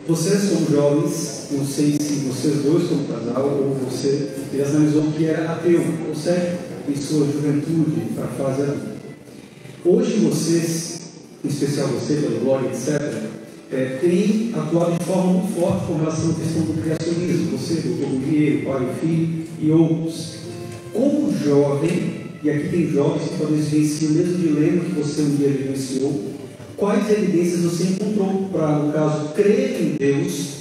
Vocês como jovens, não sei se vocês dois como casal ou você analisou que era ateu, ou seja, em sua juventude, para a fase adulta. Hoje vocês, em especial você, pela glória, etc., têm atuado de forma muito forte com relação à questão do criacionismo. Você, doutor Guilherme, pai e filho e outros. Como jovem, e aqui tem jovens que talvez vivenciam o mesmo dilema que você um dia vivenciou, quais evidências você encontrou para, no caso, crer em Deus,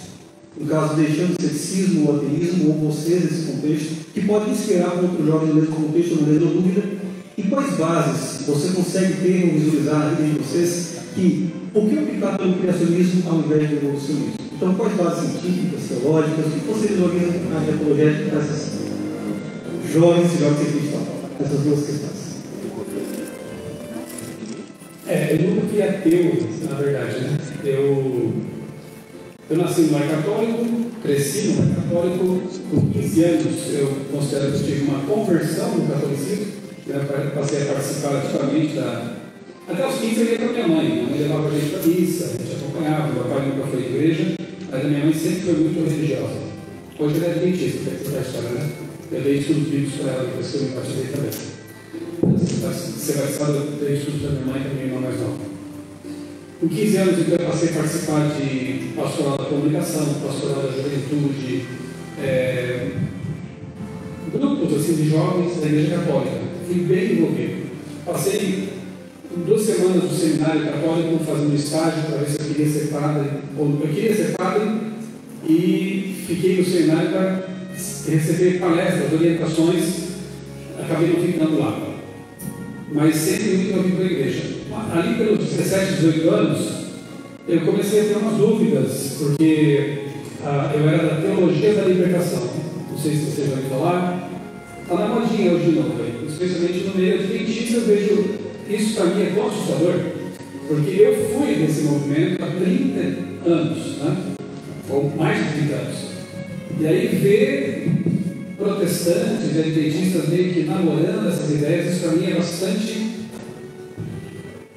no caso, deixando o ceticismo, o ateísmo, ou vocês nesse contexto, que pode inspirar para outros jovens no mesmo contexto, não mesma dúvida, e quais bases você consegue ter ou visualizar na vida de vocês que, por que optar pelo criacionismo ao invés do evolucionismo? Então, quais bases científicas, teológicas, que você visualiza na área apologética dessas jovens e jovens cristãos, essas duas questões? Eu nunca fui ateu, na verdade, né? Eu nasci no lar católico, cresci no lar católico, com 15 anos eu considero que tive uma conversão no catolicismo, eu passei a participar ativamente até os 15 eu ia com a minha mãe levava a gente para a missa, a gente acompanhava, meu pai nunca foi de igreja, mas a minha mãe sempre foi muito religiosa. Hoje ela é adventista, que é outra história, né? Eu dei estudos bíblicos para ela, depois que eu me batizei também. Você vai falar, eu dei estudos da minha mãe e da minha irmã mais nova. Com 15 anos, então, eu passei a participar de pastoral da comunicação, pastoral da juventude, grupos assim, de jovens da Igreja Católica. Fui bem envolvido. Passei 2 semanas no seminário católico fazendo estágio para ver se eu queria ser padre. Eu queria ser padre e fiquei no seminário para receber palestras, orientações. Acabei não ficando lá. Mas sempre muito envolvido com a igreja. Ali pelos 17, 18 anos, eu comecei a ter umas dúvidas, porque eu era da teologia da libertação. Não sei se vocês vão falar. Está na modinha hoje de novo, especialmente no meio adventista. Eu vejo isso para mim é tão assustador, porque eu fui nesse movimento há 30 anos, né? Ou mais de 30 anos. E aí ver protestantes e adventistas meio que namorando essas ideias, isso para mim é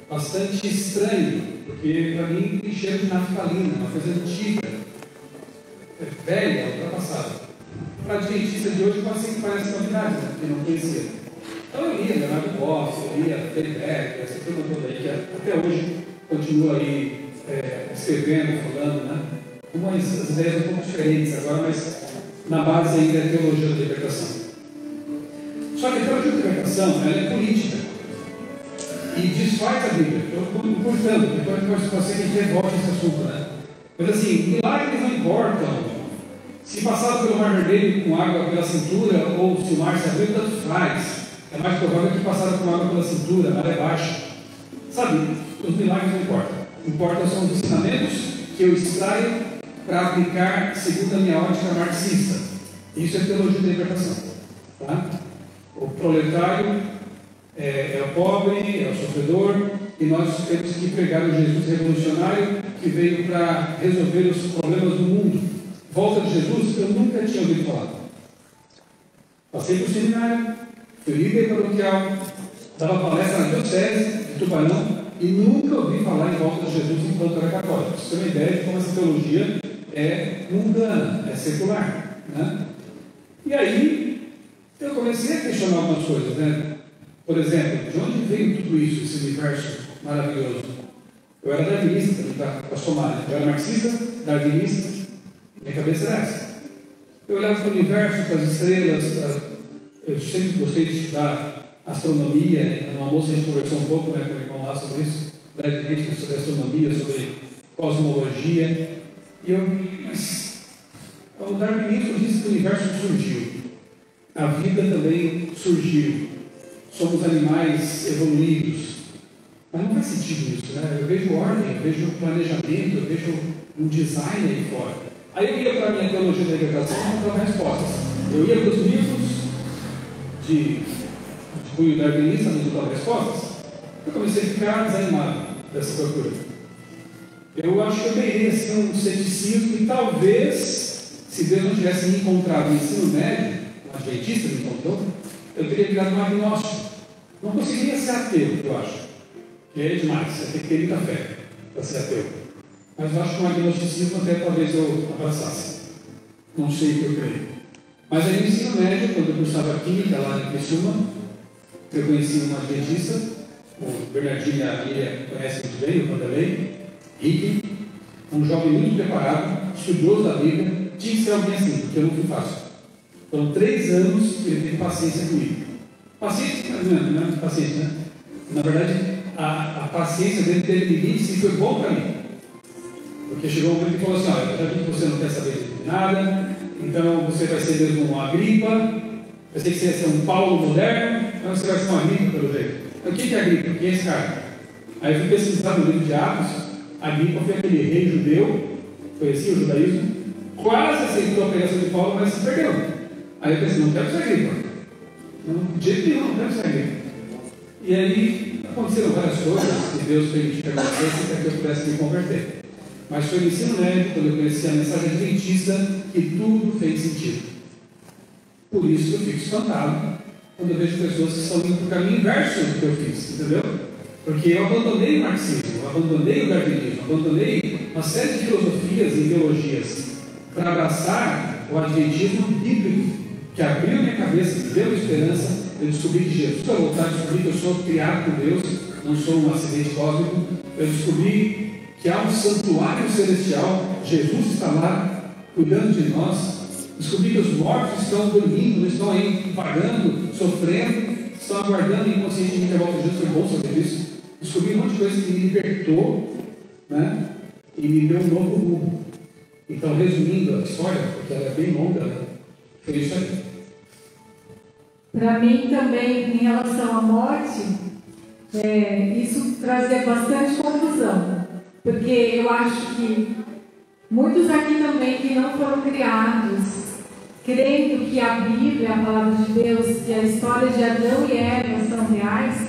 bastante estranho, porque para mim tem cheiro de naftalina, uma coisa antiga, velha, ultrapassada. Para adventista de hoje pode ser que pareça novidade, né? Porque não conhecia. Então eu lia Leonardo Boff, eu lia Felipe, essa turma toda aí, que até hoje continua aí escrevendo, falando, né? Umas ideias um pouco diferentes agora, mas na base ainda é a teologia da libertação. Só que a teologia da libertação, ela é política e desfaz a Bíblia. Portanto, depois você que revolve esse assunto, né? Mas assim, milagres não importam. Se passado pelo mar vermelho com água pela cintura ou se o mar se abriu, tanto faz. É mais provável que passaram com água pela cintura, a maré baixa. Sabe, os milagres não importam. Importam são os ensinamentos que eu extraio para aplicar segundo a minha ótica marxista. Isso é teologia da libertação. Tá? O proletário é o pobre, é o sofredor, e nós temos que pregar o Jesus revolucionário que veio para resolver os problemas do mundo. Volta de Jesus, eu nunca tinha ouvido falar. Passei por seminário, fui líder paroquial, dava palestra na diocese de Tubarão e nunca ouvi falar em volta de Jesus enquanto era católico. Você tem uma ideia de como essa teologia é mundana, é secular, né? E aí eu comecei a questionar algumas coisas, né? Por exemplo, de onde veio tudo isso, esse universo maravilhoso? Eu era darwinista, para somar, eu era marxista, darwinista. Minha cabeça era essa. Eu olhava para o universo, para as estrelas, eu sempre gostei de estudar astronomia, né? No almoço a gente conversou um pouco, né, com o irmão lá sobre isso, brevemente sobre astronomia, sobre cosmologia. E mas o darwinismo diz que o universo surgiu, a vida também surgiu, somos animais evoluídos. Mas não faz sentido isso, né? Eu vejo ordem, eu vejo planejamento, eu vejo um design aí fora. Aí eu ia para a minha teologia da libertação e não dava respostas. Eu ia para os livros de cunho darwinista, não dava respostas. Eu comecei a ficar desanimado dessa procura. Eu acho que eu teria assim, um ceticismo e talvez, se Deus não tivesse me encontrado no ensino médio, um adventista me encontrou, eu teria virado um agnóstico. Não conseguiria ser ateu, eu acho. Que é demais, você tem que ter muita fé para ser ateu. mas eu acho que um agnosticismo até talvez eu abraçasse. Não sei o que eu creio. Mas aí no ensino médio, quando eu cursava química lá em Criciúma, eu conheci uma adventista, o Bernardinho e a Miriam conhecem muito bem, o Vanderlei, Rick, um jovem muito preparado, estudioso da Bíblia, tinha que ser alguém assim, porque eu não fui fácil. Então, 3 anos ele teve paciência comigo. Paciência, não é paciência, né? Na verdade, a paciência dele teve limite e foi bom para mim. Porque chegou um momento que falou assim: olha, eu já vi que você não quer saber de nada, então você vai ser mesmo uma Agripa, eu sei que você vai ser um Paulo moderno, então você vai ser uma Agripa pelo jeito. Então, o que é Agripa? Quem é esse cara? Aí eu fui pesquisar no livro de Atos. Agripa foi aquele rei judeu, conhecia o judaísmo, quase aceitou a pregação de Paulo, mas se perdeu. Aí eu pensei: não quero ser Agripa. Não, de jeito nenhum, não quero ser Agripa. E aí aconteceram várias coisas que Deus permitiu que acontecesse para que eu pudesse me converter. Mas foi no ensino médio, quando eu conheci a mensagem adventista, que tudo fez sentido. Por isso eu fico espantado quando eu vejo pessoas que estão indo para o caminho inverso do que eu fiz, entendeu? Porque eu abandonei o marxismo, eu abandonei o darwinismo, abandonei uma série de filosofias e ideologias para abraçar o adventismo bíblico, que abriu minha cabeça, me deu esperança. Eu descobri que Jesus vai voltar, eu descobri que eu sou criado por Deus, não sou um acidente cósmico. Eu descobri que há um santuário celestial, Jesus está lá cuidando de nós. Descobri que os mortos estão dormindo, não estão aí vagando, sofrendo, estão aguardando inconscientemente a volta de Jesus. Foi bom saber disso. Descobri um monte de coisa que me libertou, né? E me deu um novo rumo. Então, resumindo a história, porque ela é bem longa, foi isso aí. Para mim também, em relação à morte, isso trazia bastante confusão, porque eu acho que muitos aqui também que não foram criados crendo que a Bíblia, a palavra de Deus, que a história de Adão e Eva são reais,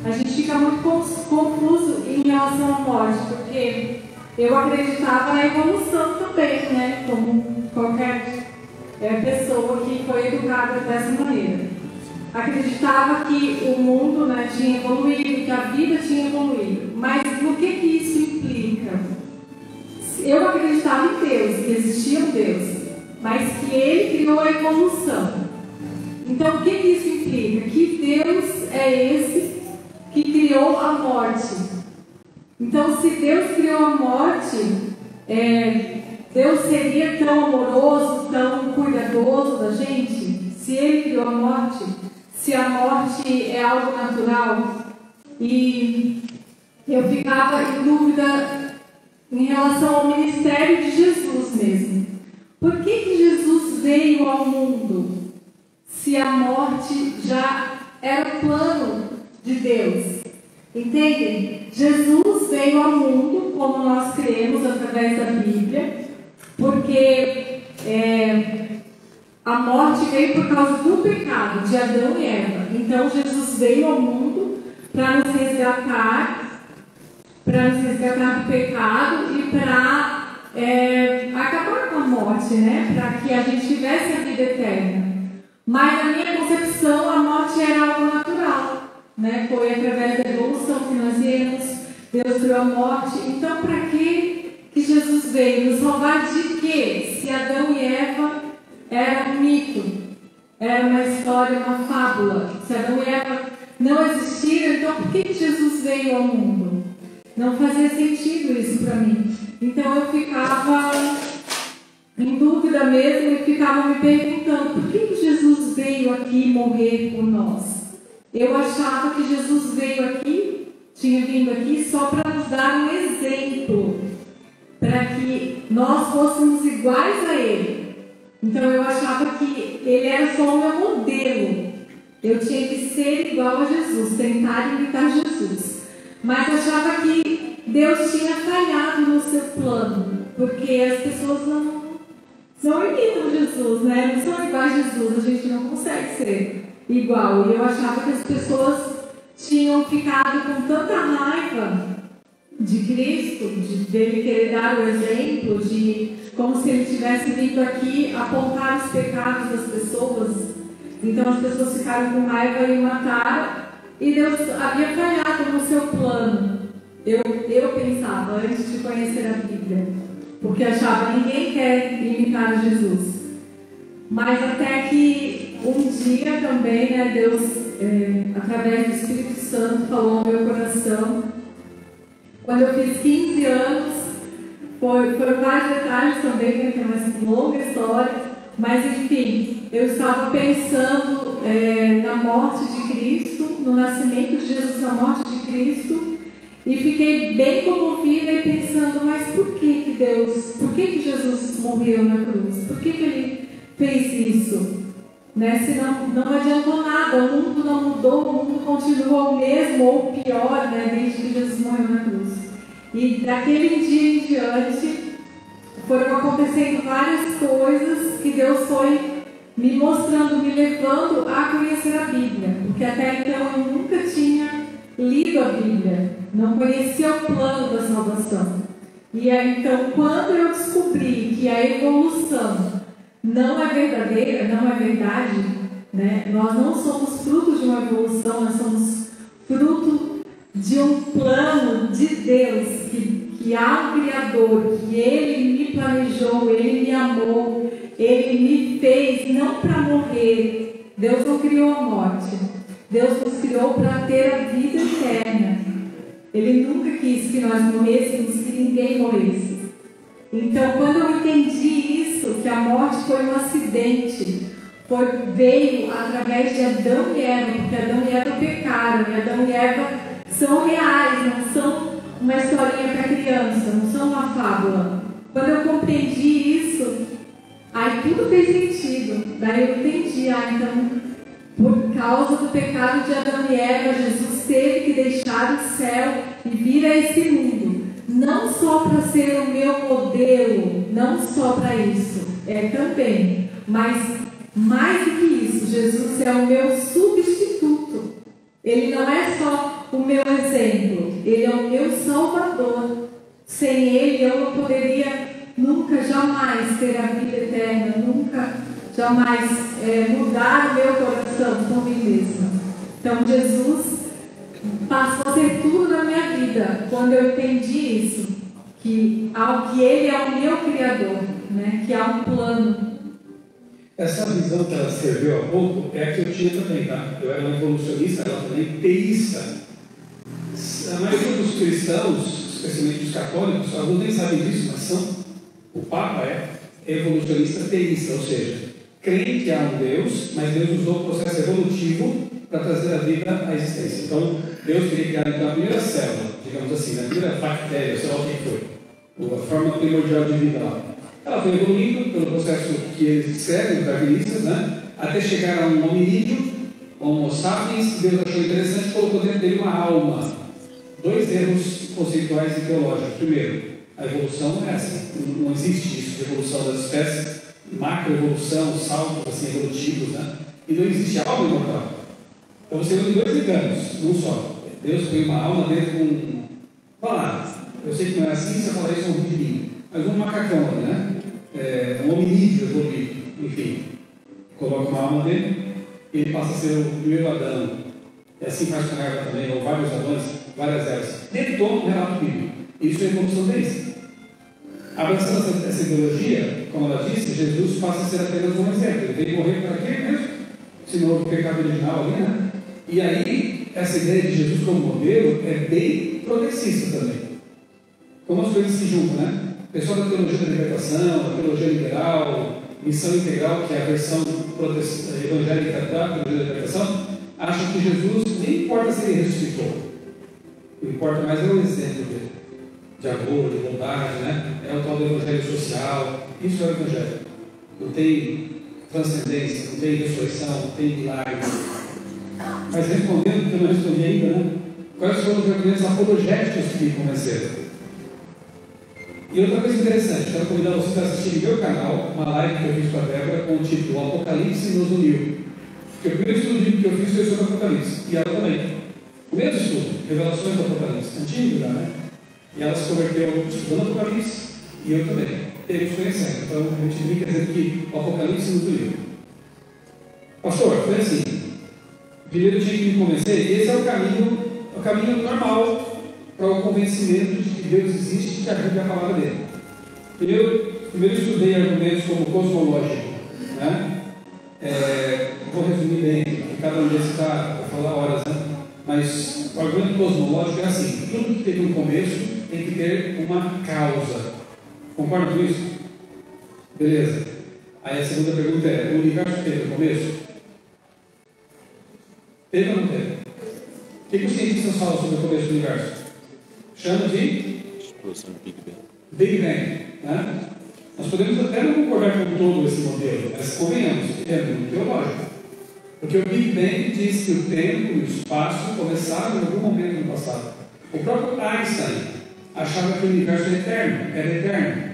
a gente fica muito confuso em relação à morte, porque eu acreditava na evolução também, né, como qualquer pessoa que foi educada dessa maneira. Acreditava que o mundo, né, tinha evoluído, que a vida tinha evoluído. Mas no que isso implica? Eu acreditava em Deus, que existia um Deus, mas que Ele criou a evolução. Então o que isso implica? Que Deus é esse que criou a morte. Então, se Deus criou a morte, Deus seria tão amoroso, tão cuidadoso da gente? Se Ele criou a morte, se a morte é algo natural? E eu ficava em dúvida em relação ao ministério de Jesus mesmo. Por que Jesus veio ao mundo, se a morte já era o plano de Deus? Entendem? Jesus veio ao mundo, como nós cremos através da Bíblia, porque a morte veio por causa do pecado de Adão e Eva. Então Jesus veio ao mundo para nos resgatar do pecado e para acabar com a morte, né? Para que a gente tivesse a vida eterna. Mas na minha concepção a morte era algo natural, né? Foi através da evolução que nós viemos, Deus criou a morte. Então para que Jesus veio? Nos salvar de quê? Se Adão e Eva era um mito, era uma história, uma fábula. Se Adão e Eva não existiram, então por que Jesus veio ao mundo? Não fazia sentido isso para mim. Então eu ficava em dúvida mesmo e ficava me perguntando: por que Jesus veio aqui morrer por nós? Eu achava que Jesus tinha vindo aqui só para nos dar um exemplo, para que nós fôssemos iguais a Ele. Então eu achava que Ele era só o meu modelo. Eu tinha que ser igual a Jesus, tentar imitar Jesus. Mas achava que Deus tinha falhado no seu plano, porque as pessoas não imitam Jesus, né? Não são iguais a Jesus, a gente não consegue ser igual. E eu achava que as pessoas tinham ficado com tanta raiva de Cristo, dele querer dar o exemplo, como se ele tivesse vindo aqui apontar os pecados das pessoas. Então as pessoas ficaram com raiva e o mataram, e Deus havia falhado no seu plano. eu pensava antes de conhecer a Bíblia, porque achava ninguém quer imitar Jesus. Mas até que um dia também, né, Deus, através do Espírito Santo, falou ao meu coração. Quando eu fiz 15 anos, foram vários detalhes também, né, que é uma longa história, mas enfim, eu estava pensando na morte de Cristo, no nascimento de Jesus, na morte de Cristo, e fiquei bem comovida e pensando, mas por que Jesus morreu na cruz? Por que ele fez isso? Né? Se não adiantou nada, o mundo não mudou, o mundo continuou o mesmo ou pior, né, desde que Jesus morreu na cruz. E daquele dia em diante foram acontecendo várias coisas que Deus foi me mostrando, me levando a conhecer a Bíblia, porque até então eu nunca tinha lido a Bíblia, não conhecia o plano da salvação. E aí, então, quando eu descobri que a evolução não é verdadeira, não é verdade, né? Nós não somos fruto de uma evolução, nós somos fruto de um plano de Deus, que há um Criador, que Ele me planejou, Ele me amou, Ele me fez não para morrer. Deus não criou a morte, Deus nos criou para ter a vida eterna. Ele nunca quis que nós morrêssemos, que ninguém morresse. Então, quando eu entendi isso, que a morte foi um acidente, veio através de Adão e Eva, porque Adão e Eva pecaram, e Adão e Eva são reais, não são uma historinha para criança, não são uma fábula. Quando eu compreendi isso, aí tudo fez sentido. Daí eu entendi, então, por causa do pecado de Adão e Eva, Jesus teve que deixar o céu e vir a esse mundo. Não só para ser o meu modelo, não só para isso, também, mas mais do que isso, Jesus é o meu substituto. Ele não é só o meu exemplo, Ele é o meu Salvador. Sem Ele eu não poderia nunca, jamais ter a vida eterna, nunca, jamais mudar o meu coração por mim mesma. Então Jesus passou a ser tudo na minha vida quando eu entendi isso, que Ele é o meu Criador, né? Que há um plano. Essa visão que ela serviu há pouco é a que eu tinha também, tá? Eu era um evolucionista, ela também teísta. A maioria dos cristãos, especialmente os católicos, alguns nem sabem disso, mas são. O Papa é evolucionista teísta, ou seja, crê que há um Deus, mas Deus usou o processo evolutivo para trazer a vida à existência. Então, Deus queria criar então, a primeira célula, digamos assim, a primeira bactéria, sei lá o que foi, a forma primordial de vida lá. Ela foi evoluindo pelo processo que eles descrevem, os darwinistas, né? Até chegar a um hominídeo, Homo sapiens, Deus achou interessante e colocou dentro dele uma alma. Dois erros conceituais e teológicos. Primeiro, a evolução não é assim, não existe isso de evolução das espécies, macroevolução, saltos assim, evolutivos, né? E não existe alma imortal. Então você tem dois enganos, um só. Deus põe uma alma dentro de um. Eu sei que não é assim, se eu falar isso é um ruim, mas um macacão, né? Um hominídeo evoluído, enfim. Coloca uma alma dele e ele passa a ser o primeiro Adão. E assim faz com a Eva também, ou vários Adãos, várias Evas. Dentro de um relato bíblico. Isso é evolução deles. Abraçando essa ideologia, como ela disse, Jesus passa a ser apenas um exemplo. Ele veio morrer para quê mesmo? Se não houve pecado original ali, né? E aí, essa ideia de Jesus como modelo é bem progressista também. Como as coisas se juntam, né? O pessoal da teologia da libertação, da teologia liberal, missão integral, que é a versão evangélica da teologia da libertação, acham que Jesus, nem importa se ele ressuscitou, o que importa mais é o exemplo dele, de amor, de bondade, né? É o tal do evangelho social, isso é o evangelho. Não tem transcendência, não tem ressurreição, não tem milagre. Mas respondendo, que eu não respondi ainda, né? Quais foram os argumentos apologéticos que me convenceram? E outra coisa interessante, quero convidar vocês a assistir no meu canal uma live que eu fiz com a Débora com o título O Apocalipse nos Uniu. Porque o primeiro estudo que eu fiz foi sobre o Apocalipse, e ela também. O mesmo estudo, Revelações do Apocalipse, antigo já, né? E ela se converteu estudando o Apocalipse, e eu também, eles conhecendo. Então a gente brinca dizendo que o Apocalipse nos Uniu. Pastor, foi assim. Primeiro eu tinha que me convencer, e esse é o caminho normal para o convencimento de que Deus existe e que a Bíblia é a palavra dele. Primeiro estudei argumentos como cosmológico, né? Vou resumir bem, porque cada um desses está para falar horas, né? Mas o argumento cosmológico é assim: tudo que teve um começo tem que ter uma causa. Concorda com isso? Beleza. Aí a segunda pergunta é: o universo teve um começo? Teve ou não teve? O que os cientistas falam sobre o começo do universo? Chama de explosão Big Bang. Big Bang, né? Nós podemos até não concordar com todo esse modelo, mas convenhamos, é muito teológico. Porque o Big Bang diz que o tempo e o espaço começaram em algum momento no passado. O próprio Einstein achava que o universo era eterno.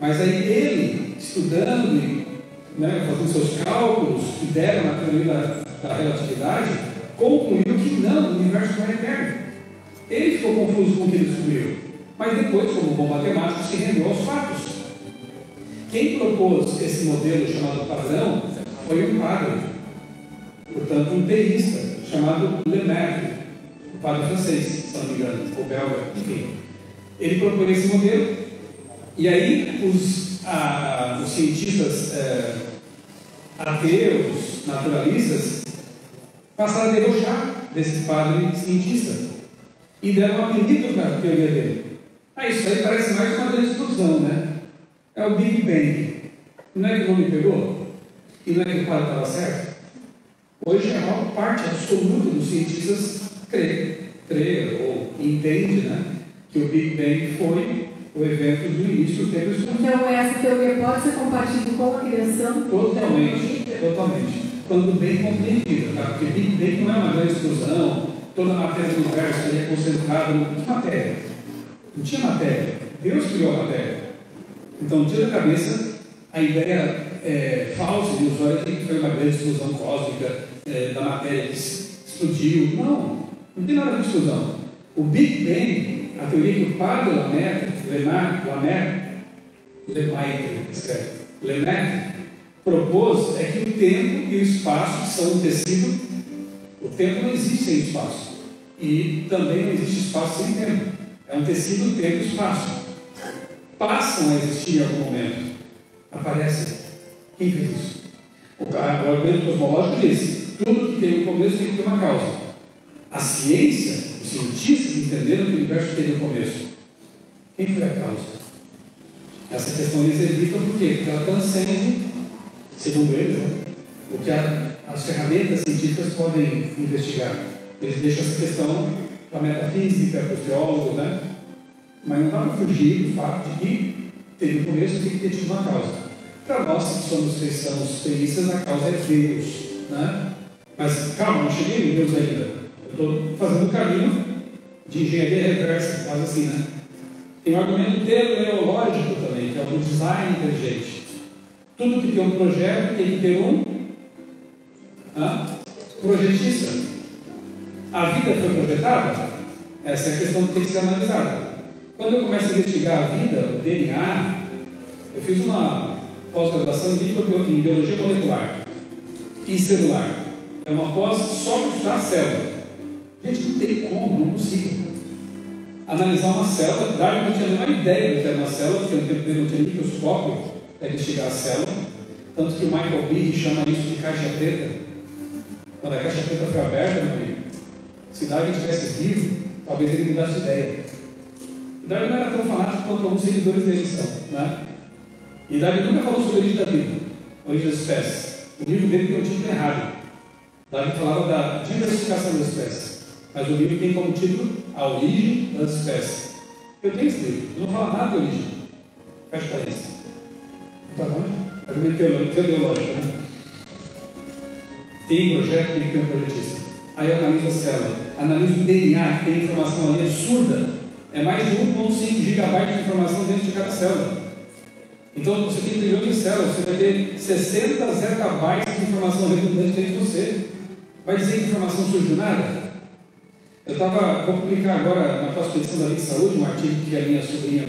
Mas aí ele, estudando e fazendo seus cálculos que deram na teoria da relatividade, concluiu que não, o universo não é eterno. Ele ficou confuso com o que ele descobriu. Mas depois, como bom matemático, se rendeu aos fatos. Quem propôs esse modelo chamado padrão foi um padre, portanto um teísta, chamado Lemaitre, o padre francês, se não me engano, ou belga, enfim. Ele propôs esse modelo, e aí os cientistas ateus, naturalistas, passaram a debochar desse padre cientista e deram um apelido para a teoria dele. Isso aí parece mais uma grande explosão, né? É o Big Bang. Não é que o nome pegou? E não é que o padre estava certo? Hoje a maior parte absoluta dos cientistas crê ou entende, né, que o Big Bang foi o evento do início do tempo. Então essa teoria pode ser compatível com a criação? Totalmente. Quando bem compreendida, tá? Porque Big Bang não é uma grande explosão, toda a matéria do universo é concentrada em matéria. Não tinha matéria. Deus criou a matéria. Então, tira da cabeça a ideia falsa e ilusória de que foi uma grande explosão cósmica da matéria que explodiu. Não tem nada de explosão. O Big Bang, a teoria que o padre Lemaitre propôs é que o tempo e o espaço são um tecido. O tempo não existe sem espaço. E também não existe espaço sem tempo. É um tecido, tempo e espaço. Passam a existir em algum momento. Aparecem. Quem fez isso? O argumento cosmológico diz: tudo que tem um começo tem que ter uma causa. A ciência, os cientistas entenderam que o universo teve um começo. Quem foi a causa? Essa questão eles evitam por quê? Porque ela transcende, segundo eles, o que as ferramentas científicas podem investigar. Eles deixam essa questão para a metafísica, para os teólogos, né? Mas não dá para fugir do fato de que teve um começo e tem que ter tido uma causa. Para nós, que somos cristãos teístas, a causa é Deus, né? Mas calma, não cheguei em Deus ainda. Eu estou fazendo um caminho de engenharia reversa, quase assim, né? Tem um argumento teleológico também, que é o do design inteligente. Tudo que tem um projeto tem que ter um projetista. A vida foi projetada? Essa é a questão que tem que ser analisada. Quando eu começo a investigar a vida, o DNA, eu fiz uma pós-graduação em biologia molecular e celular. É uma pós só para estudar a célula. Gente, não tem como, não consigo analisar uma célula. Darwin não tinha a menor ideia do que era uma célula, porque no tempo dele não tinha microscópio para investigar a célula. Tanto que o Michael Behe chama isso de caixa preta. Quando a caixa preta foi aberta, meu amigo, se Darwin tivesse vivo, talvez ele mudasse de ideia. Darwin não era tão fanático quanto alguns seguidores dele são, né? E Darwin nunca falou sobre a origem da vida, a origem das espécies. O livro dele tem um título errado. Darwin falava da diversificação das espécies, mas o livro tem como título A Origem das Espécies. Eu tenho esse livro, não fala nada de origem. Fecha para isso. Tá bom? Argumento teológico, né? Tem projeto, tem que ter um projetista. Aí eu analiso a célula, analiso o DNA, que tem informação ali absurda. É mais de 1,5 GB de informação dentro de cada célula. Então, você tem trilhões de células, você vai ter 60 zettabytes de informação redundante dentro de você. Vai dizer que a informação surgiu nada? Vou publicar agora, na pós-pesquisa da Lei de Saúde, um artigo que a minha sobrinha